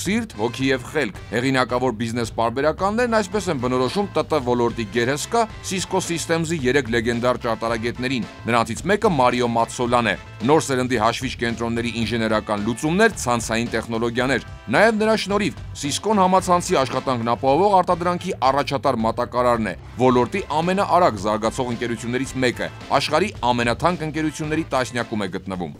Սիրտ, հոգի եւ խելք։ Հեղինակավոր բիզնես պարբերականներն այսպես են բնորոշում ՏՏ ոլորտի գերհսկա Cisco Systems-ի 3 լեգենդար ճարտարագետներին։ Նրանցից մեկը Մարիո Մատսոլան է։ Նոր սերնդի հաշվիչ կենտրոնների ինժեներական լուծումներ, ցանցային տեխնոլոգիաներ։ Նաեւ նրա շնորհիվ Cisco-ն համացանցի աշխատանքն ապահովող արտադրանքի առաջատար մատակարարն է։ Ոլորտի ամենաարագ զարգացող ընկերություններից մեկը։ Աշխարհի ամենաթանկ ընկերությունների տասնյակում է գտնվում։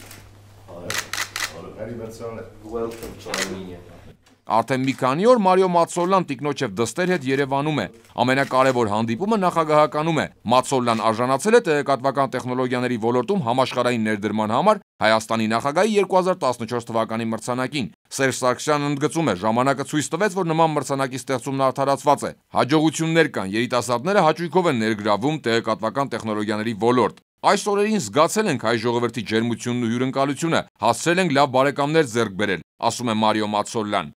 Արդեն մի քանի օր Մարիո Մատսոլան տիկնոջ եւ դստեր հետ Երևանում է։ Ամենակարևոր հանդիպումը նախագահականում է։ Մատսոլան արժանացել է տեղեկատվական տեխնոլոգիաների ոլորտում համաշխարհային ներդրման համար Հայաստանի նախագահի 2014 թվականի մրցանակին։ Սերժ Սարգսյանն ընդգծում է, ժամանակը ցույց տվեց, որ նման մրցանակի ստեղծումն արդարացված է։ Հաջողություններ կան, երիտասարդները հաճույքով են ներգրավում տեղեկատվական տեխնոլոգիաների ոլորտ։ Այս օրերին զգացել ենք հայ ժողովրդի ջերմությունն ու հյուրընկալությունը, հասցրել ենք լավ բարեկամներ ձեռք բերել, ասում է Մարիո Մատսոլան։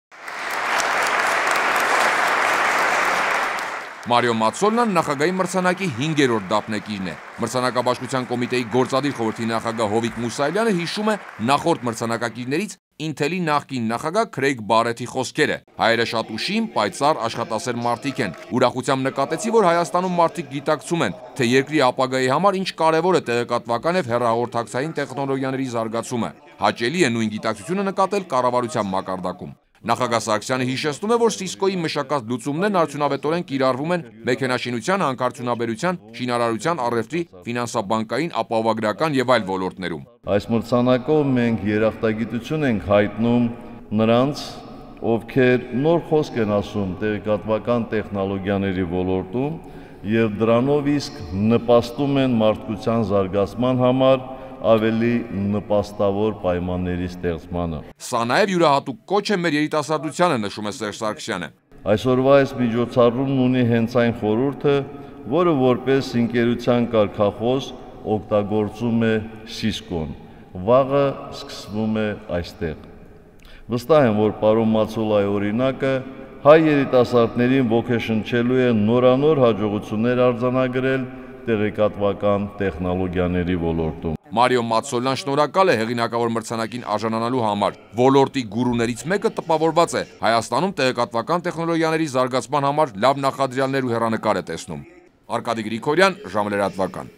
Մարիո Մատսոլան նախագահի մրցանակի 5-րդ դափնեկիրն է։ Մրցանակաբաշխության կոմիտեի գործադիր խորհրդի նախագահ Հովիկ Մուսայելյանը հիշում է նախորդ մրցանակակիրներից Intel-ի նախկին նախագահ Քրեյգ Բարեթի խոսքերը։ Հայերը շատ ուշիմ, պայծառ, աշխատասեր մարդիկ են։ Ուրախությամբ նկատեցի, որ Հայաստանում մարդիկ գիտակցում են, թե երկրի ապագայի համար ինչ կարևոր է տեղեկատվական եւ հեռահաղորդակցային տեխնոլոգիաների զարգացումը։ Հաճելի է նույն գիտակցությունը նկատել կառավարության մակարդակում։ Նախագահ Սարգսյանը հիշեցնում է, որ Cisco-ի մշակած լուծումներն արդյունավետորեն կիրառվում են մեքենաշինության, հանքարդյունաբերության, շինարարության, առևտրի, ֆինանսաբանկային, ապահովագրական եւ այլ ոլորտներում։ Այս մրցանակով մենք երախտագիտություն ենք հայտնում նրանց, ովքեր նոր խոսք են ասում տեղեկատվական տեխնոլոգիաների ոլորտում եւ դրանով իսկ նպաստում են մարդկության զարգացման համար ավելի նպաստավոր պայմանների ստեղծմանը։ Սա նաև յուրահատուկ կոչ է մեր երիտասարդությանը, նշում է Սերժ Սարգսյանը։ Այսօրվա այս միջոցառումն ունի հենց այն խորհուրդը, որը որպես ընկերության կարգախոս օգտագործում է Cisco-ն։ Վաղը սկսվում է այստեղ։ Վստահ եմ, որ պարոն Մատսոլայի օրինակը հայ երիտասարդներին ոգեշնչելու է նորանոր հաջողություններ արձանագրել տեղեկատվական տեխնոլոգիաների ոլորտում։ Մարիո Մատսոլան շնորհակալ է հեղինակավոր մրցանակին արժանանալու համար։ Ոլորտի գուրուներից մեկը տպավորված է Հայաստանում տեղեկատվական տեխնոլոգիաների զարգացման համար լավ նախադրյալներ ու հեռանկար է տեսնում։ Արկադի Գրիգորյան, ժամը լրատվական։